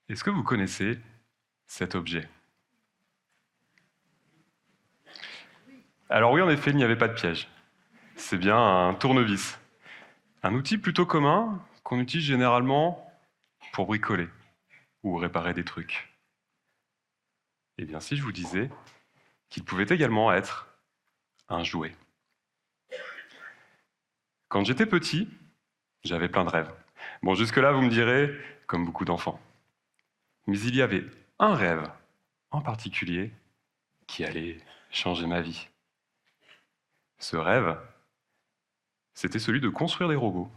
Est-ce que vous connaissez cet objet? Alors oui, en effet, il n'y avait pas de piège. C'est bien un tournevis. Un outil plutôt commun qu'on utilise généralement pour bricoler ou réparer des trucs. Eh bien, si je vous disais qu'il pouvait également être un jouet. Quand j'étais petit, j'avais plein de rêves. Bon, jusque-là, vous me direz, comme beaucoup d'enfants. Mais il y avait un rêve en particulier qui allait changer ma vie. Ce rêve, c'était celui de construire des robots.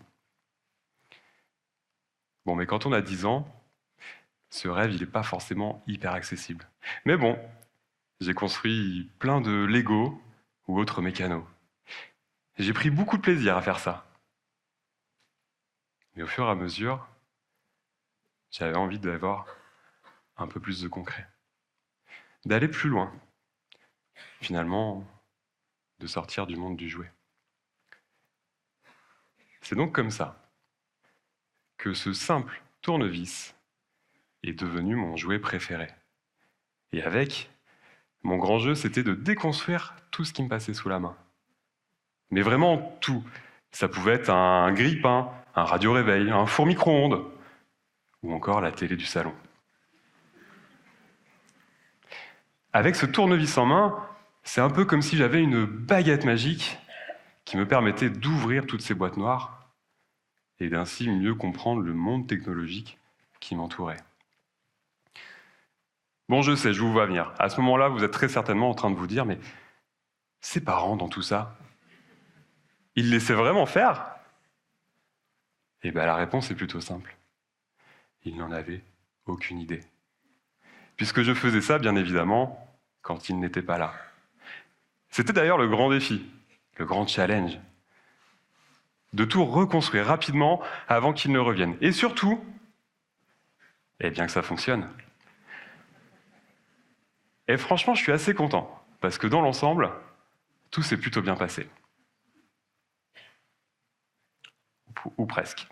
Bon, mais quand on a 10 ans, ce rêve, il n'est pas forcément hyper accessible. Mais bon, j'ai construit plein de Lego ou autres mécanos. J'ai pris beaucoup de plaisir à faire ça. Mais au fur et à mesure, j'avais envie d'avoir un peu plus de concret. D'aller plus loin. Finalement, de sortir du monde du jouet. C'est donc comme ça que ce simple tournevis est devenu mon jouet préféré. Et avec, mon grand jeu, c'était de déconstruire tout ce qui me passait sous la main. Mais vraiment tout. Ça pouvait être un grille-pain, un radio-réveil, un four micro-ondes, ou encore la télé du salon. Avec ce tournevis en main, c'est un peu comme si j'avais une baguette magique qui me permettait d'ouvrir toutes ces boîtes noires et d'ainsi mieux comprendre le monde technologique qui m'entourait. Bon, je sais, je vous vois venir. À ce moment-là, vous êtes très certainement en train de vous dire, mais ses parents dans tout ça, ils laissaient vraiment faire? Eh bien, la réponse est plutôt simple. Ils n'en avaient aucune idée. Puisque je faisais ça, bien évidemment, quand ils n'étaient pas là. C'était d'ailleurs le grand défi, le grand challenge, de tout reconstruire rapidement avant qu'ils ne reviennent. Et surtout, eh bien que ça fonctionne. Et franchement, je suis assez content, parce que dans l'ensemble, tout s'est plutôt bien passé. Ou presque.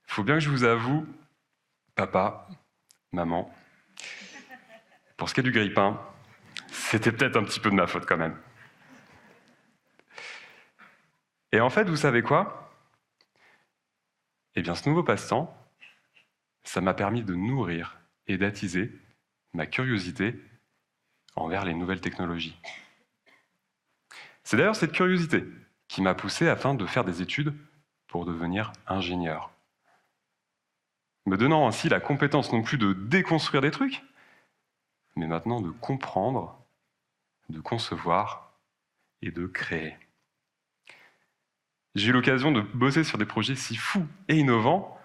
Il faut bien que je vous avoue, papa, maman, pour ce qui est du grille-pain, c'était peut-être un petit peu de ma faute quand même. Et en fait, vous savez quoi? Eh bien, ce nouveau passe-temps, ça m'a permis de nourrir et d'attiser ma curiosité envers les nouvelles technologies. C'est d'ailleurs cette curiosité qui m'a poussé afin de faire des études pour devenir ingénieur, me donnant ainsi la compétence non plus de déconstruire des trucs, mais maintenant de comprendre, de concevoir et de créer. J'ai eu l'occasion de bosser sur des projets si fous et innovants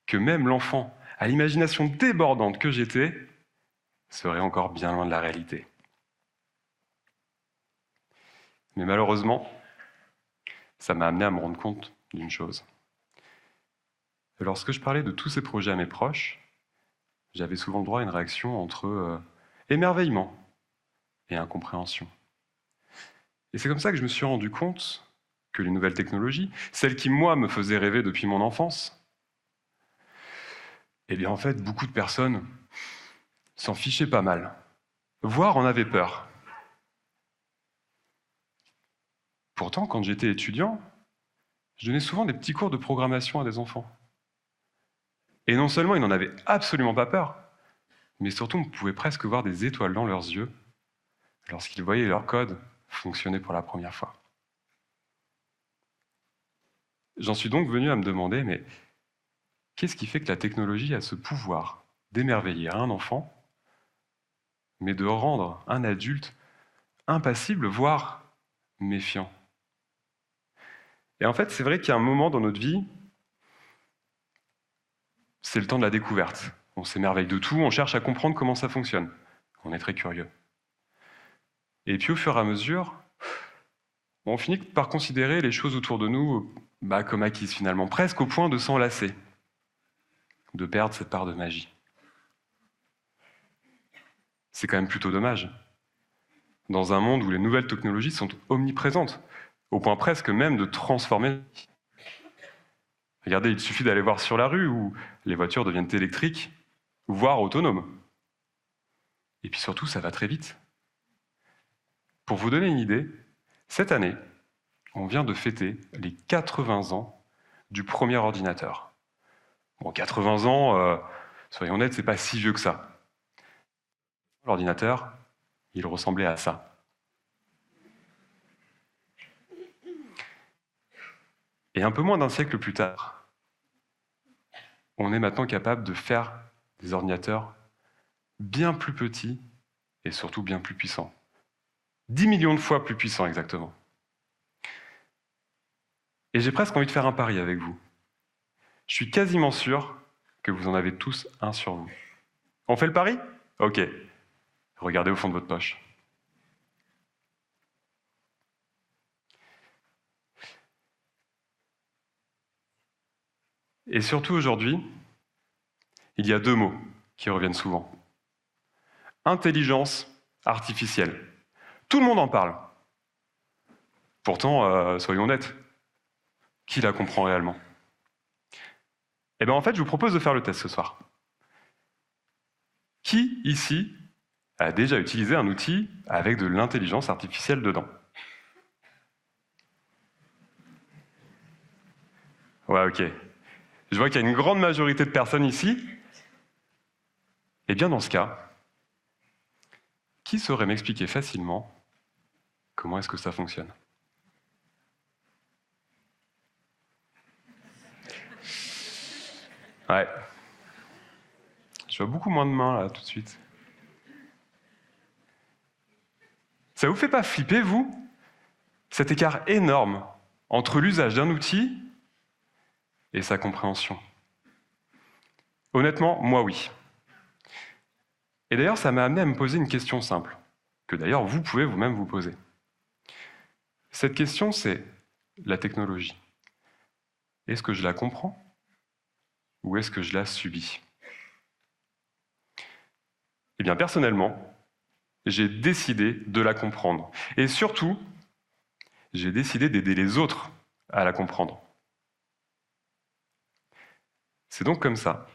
que même l'enfant à l'imagination débordante que j'étais serait encore bien loin de la réalité. Mais malheureusement, ça m'a amené à me rendre compte d'une chose. Lorsque je parlais de tous ces projets à mes proches, j'avais souvent le droit à une réaction entre émerveillement et incompréhension. Et c'est comme ça que je me suis rendu compte que les nouvelles technologies, celles qui, moi, me faisaient rêver depuis mon enfance, eh bien, en fait, beaucoup de personnes s'en fichaient pas mal, voire en avaient peur. Pourtant, quand j'étais étudiant, je donnais souvent des petits cours de programmation à des enfants. Et non seulement ils n'en avaient absolument pas peur, mais surtout on pouvait presque voir des étoiles dans leurs yeux lorsqu'ils voyaient leur code fonctionner pour la première fois. J'en suis donc venu à me demander, mais qu'est-ce qui fait que la technologie a ce pouvoir d'émerveiller un enfant, mais de rendre un adulte impassible, voire méfiant? Et en fait, c'est vrai qu'il y a un moment dans notre vie, c'est le temps de la découverte. On s'émerveille de tout, on cherche à comprendre comment ça fonctionne. On est très curieux. Et puis au fur et à mesure, on finit par considérer les choses autour de nous comme acquises finalement, presque au point de s'en lasser, de perdre cette part de magie. C'est quand même plutôt dommage. Dans un monde où les nouvelles technologies sont omniprésentes, au point presque même de transformer. Regardez, il suffit d'aller voir sur la rue où les voitures deviennent électriques, voire autonomes. Et puis surtout, ça va très vite. Pour vous donner une idée, cette année, on vient de fêter les 80 ans du premier ordinateur. Bon, 80 ans, soyons honnêtes, c'est pas si vieux que ça. L'ordinateur, il ressemblait à ça. Et un peu moins d'un siècle plus tard, on est maintenant capable de faire des ordinateurs bien plus petits et surtout bien plus puissants. 10 millions de fois plus puissants exactement. Et j'ai presque envie de faire un pari avec vous. Je suis quasiment sûr que vous en avez tous un sur vous. On fait le pari? Ok. Regardez au fond de votre poche. Et surtout aujourd'hui, il y a deux mots qui reviennent souvent. Intelligence artificielle. Tout le monde en parle. Pourtant, soyons honnêtes, qui la comprend réellement? Eh bien en fait, je vous propose de faire le test ce soir. Qui ici a déjà utilisé un outil avec de l'intelligence artificielle dedans? Ouais, ok. Je vois qu'il y a une grande majorité de personnes ici. Eh bien dans ce cas, qui saurait m'expliquer facilement comment est-ce que ça fonctionne? Ouais. Je vois beaucoup moins de mains là tout de suite. Ça vous fait pas flipper, vous, cet écart énorme entre l'usage d'un outil et sa compréhension? Honnêtement, moi oui. Et d'ailleurs, ça m'a amené à me poser une question simple, que d'ailleurs vous pouvez vous-même vous poser. Cette question, c'est la technologie. Est-ce que je la comprends ou est-ce que je la subis? Eh bien, personnellement, j'ai décidé de la comprendre. Et surtout, j'ai décidé d'aider les autres à la comprendre. C'est donc comme ça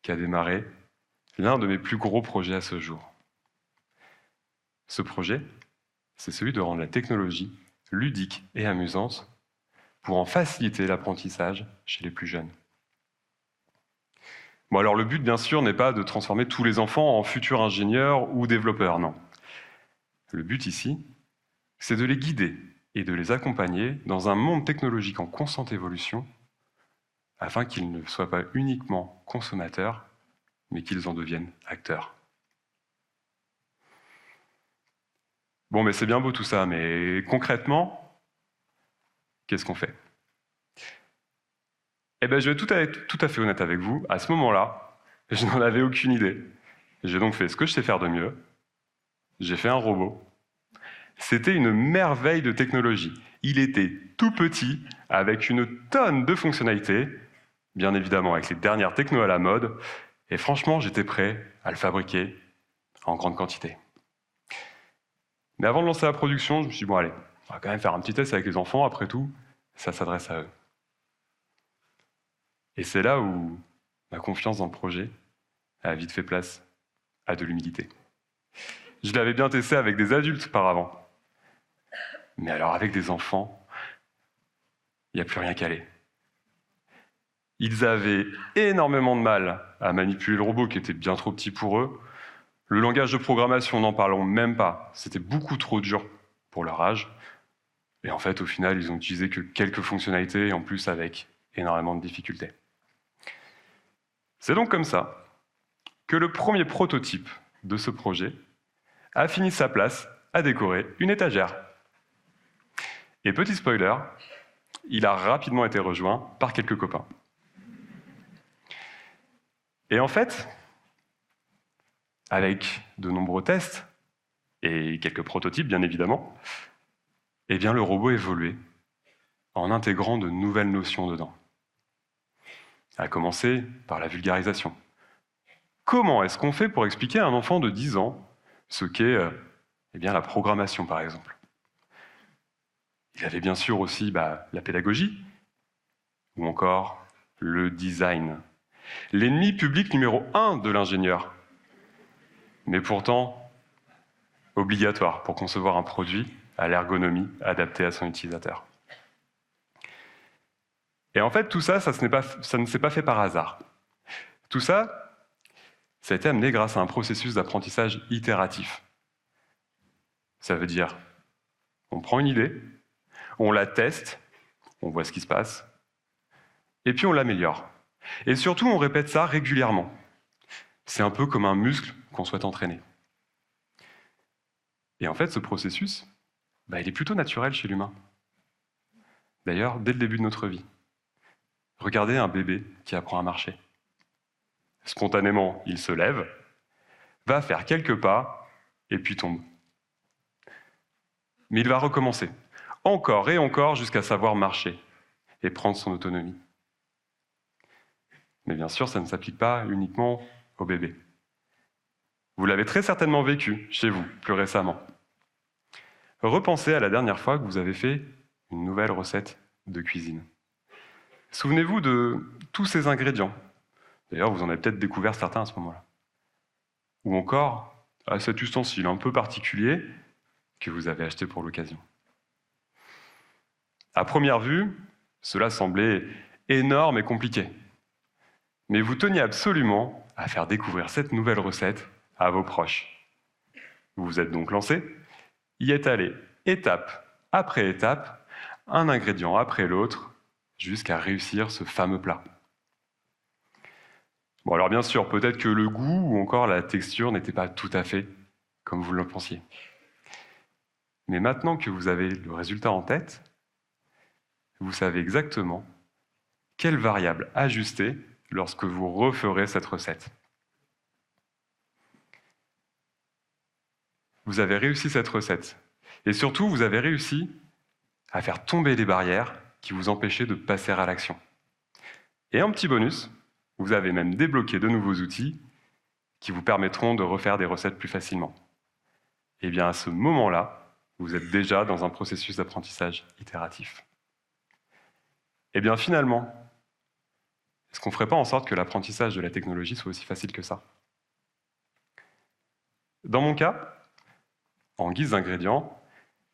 qu'a démarré l'un de mes plus gros projets à ce jour. Ce projet, c'est celui de rendre la technologie ludique et amusante pour en faciliter l'apprentissage chez les plus jeunes. Bon, alors le but, bien sûr, n'est pas de transformer tous les enfants en futurs ingénieurs ou développeurs, non. Le but ici, c'est de les guider et de les accompagner dans un monde technologique en constante évolution, afin qu'ils ne soient pas uniquement consommateurs, mais qu'ils en deviennent acteurs. Bon, mais c'est bien beau tout ça, mais concrètement, qu'est-ce qu'on fait? Eh bien, je vais être tout à fait honnête avec vous. À ce moment-là, je n'en avais aucune idée. J'ai donc fait ce que je sais faire de mieux. J'ai fait un robot. C'était une merveille de technologie. Il était tout petit, avec une tonne de fonctionnalités, bien évidemment avec les dernières technos à la mode, et franchement, j'étais prêt à le fabriquer en grande quantité. Mais avant de lancer la production, je me suis dit, bon allez, on va quand même faire un petit test avec les enfants, après tout, ça s'adresse à eux. Et c'est là où ma confiance dans le projet a vite fait place à de l'humilité. Je l'avais bien testé avec des adultes par avant. Mais alors avec des enfants, il n'y a plus rien qu'à aller. Ils avaient énormément de mal à manipuler le robot qui était bien trop petit pour eux. Le langage de programmation, n'en parlons même pas. C'était beaucoup trop dur pour leur âge. Et en fait, au final, ils ont utilisé que quelques fonctionnalités, et en plus avec énormément de difficultés. C'est donc comme ça que le premier prototype de ce projet a fini sa place à décorer une étagère. Et petit spoiler, il a rapidement été rejoint par quelques copains. Et en fait, avec de nombreux tests, et quelques prototypes bien évidemment, eh bien le robot évoluait en intégrant de nouvelles notions dedans. À commencer par la vulgarisation. Comment est-ce qu'on fait pour expliquer à un enfant de 10 ans ce qu'est eh bien, la programmation, par exemple? Il avait bien sûr aussi la pédagogie, ou encore le design. L'ennemi public numéro 1 de l'ingénieur. Mais pourtant, obligatoire pour concevoir un produit à l'ergonomie adaptée à son utilisateur. Et en fait, tout ça, ça ne s'est pas fait par hasard. Tout ça, ça a été amené grâce à un processus d'apprentissage itératif. Ça veut dire, on prend une idée, on la teste, on voit ce qui se passe, et puis on l'améliore. Et surtout, on répète ça régulièrement. C'est un peu comme un muscle qu'on souhaite entraîner. Et en fait, ce processus, il est plutôt naturel chez l'humain. D'ailleurs, dès le début de notre vie. Regardez un bébé qui apprend à marcher. Spontanément, il se lève, va faire quelques pas, et puis tombe. Mais il va recommencer, encore et encore, jusqu'à savoir marcher et prendre son autonomie. Mais bien sûr, ça ne s'applique pas uniquement au bébé. Vous l'avez très certainement vécu chez vous, plus récemment. Repensez à la dernière fois que vous avez fait une nouvelle recette de cuisine. Souvenez-vous de tous ces ingrédients. D'ailleurs, vous en avez peut-être découvert certains à ce moment-là. Ou encore à cet ustensile un peu particulier que vous avez acheté pour l'occasion. À première vue, cela semblait énorme et compliqué. Mais vous teniez absolument à faire découvrir cette nouvelle recette à vos proches. Vous vous êtes donc lancé, y êtes allé étape après étape, un ingrédient après l'autre, jusqu'à réussir ce fameux plat. Bon, alors bien sûr, peut-être que le goût ou encore la texture n'étaient pas tout à fait comme vous le pensiez. Mais maintenant que vous avez le résultat en tête, vous savez exactement quelles variables ajuster lorsque vous referez cette recette. Vous avez réussi cette recette. Et surtout, vous avez réussi à faire tomber les barrières qui vous empêchaient de passer à l'action. Et un petit bonus, vous avez même débloqué de nouveaux outils qui vous permettront de refaire des recettes plus facilement. Et bien à ce moment-là, vous êtes déjà dans un processus d'apprentissage itératif. Et bien finalement, est-ce qu'on ne ferait pas en sorte que l'apprentissage de la technologie soit aussi facile que ça? Dans mon cas, en guise d'ingrédients,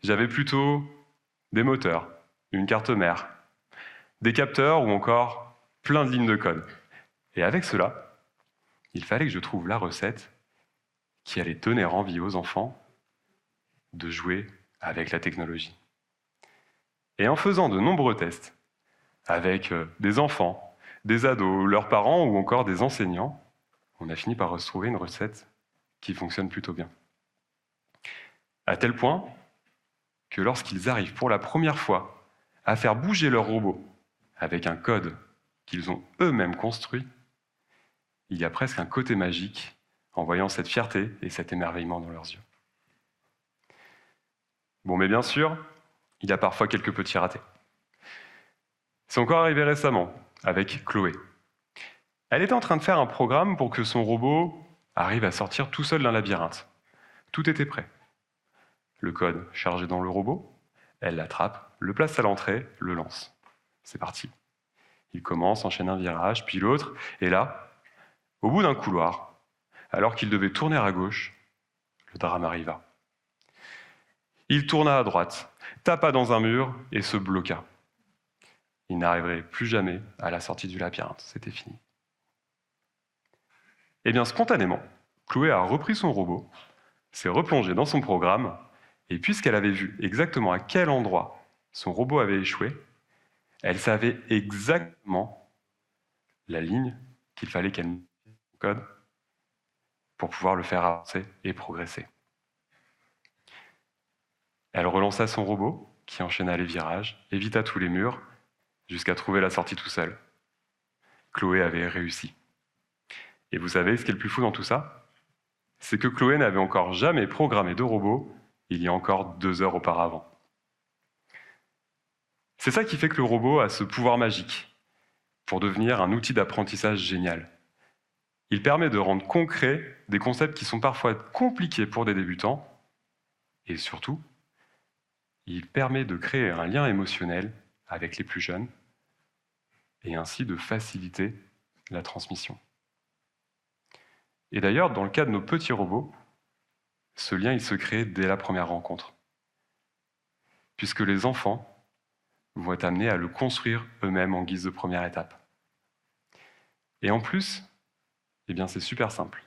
j'avais plutôt des moteurs, une carte mère, des capteurs ou encore plein de lignes de code. Et avec cela, il fallait que je trouve la recette qui allait donner envie aux enfants de jouer avec la technologie. Et en faisant de nombreux tests avec des enfants, des ados, leurs parents ou encore des enseignants, on a fini par retrouver une recette qui fonctionne plutôt bien. À tel point que lorsqu'ils arrivent pour la première fois à faire bouger leur robot avec un code qu'ils ont eux-mêmes construit, il y a presque un côté magique en voyant cette fierté et cet émerveillement dans leurs yeux. Bon, mais bien sûr, il y a parfois quelques petits ratés. C'est encore arrivé récemment avec Chloé. Elle était en train de faire un programme pour que son robot arrive à sortir tout seul d'un labyrinthe. Tout était prêt. Le code chargé dans le robot, elle l'attrape, le place à l'entrée, le lance. C'est parti. Il commence, enchaîne un virage, puis l'autre, et là, au bout d'un couloir, alors qu'il devait tourner à gauche, le drame arriva. Il tourna à droite, tapa dans un mur et se bloqua. Il n'arriverait plus jamais à la sortie du labyrinthe, c'était fini. Et bien spontanément, Chloé a repris son robot, s'est replongée dans son programme, et puisqu'elle avait vu exactement à quel endroit son robot avait échoué, elle savait exactement la ligne qu'il fallait qu'elle mette au code pour pouvoir le faire avancer et progresser. Elle relança son robot, qui enchaîna les virages, évita tous les murs, jusqu'à trouver la sortie tout seul. Chloé avait réussi. Et vous savez ce qui est le plus fou dans tout ça? C'est que Chloé n'avait encore jamais programmé de robot il y a encore 2 heures auparavant. C'est ça qui fait que le robot a ce pouvoir magique pour devenir un outil d'apprentissage génial. Il permet de rendre concrets des concepts qui sont parfois compliqués pour des débutants, et surtout, il permet de créer un lien émotionnel avec les plus jeunes et ainsi de faciliter la transmission. Et d'ailleurs, dans le cas de nos petits robots, ce lien il se crée dès la première rencontre, puisque les enfants vont être amenés à le construire eux-mêmes en guise de première étape. Et en plus, eh bien c'est super simple,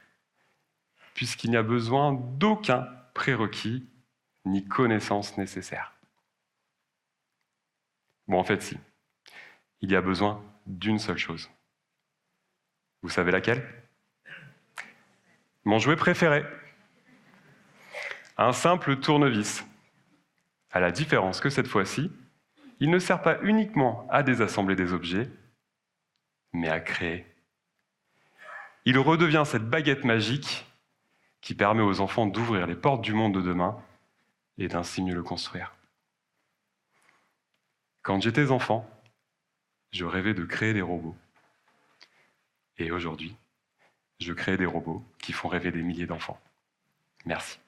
puisqu'il n'y a besoin d'aucun prérequis ni connaissance nécessaire. Bon, en fait, si. Il y a besoin d'une seule chose. Vous savez laquelle? Mon jouet préféré. Un simple tournevis. À la différence que cette fois-ci, il ne sert pas uniquement à désassembler des objets, mais à créer. Il redevient cette baguette magique qui permet aux enfants d'ouvrir les portes du monde de demain et d'ainsi mieux le construire. Quand j'étais enfant, je rêvais de créer des robots. Et aujourd'hui, je crée des robots qui font rêver des milliers d'enfants. Merci.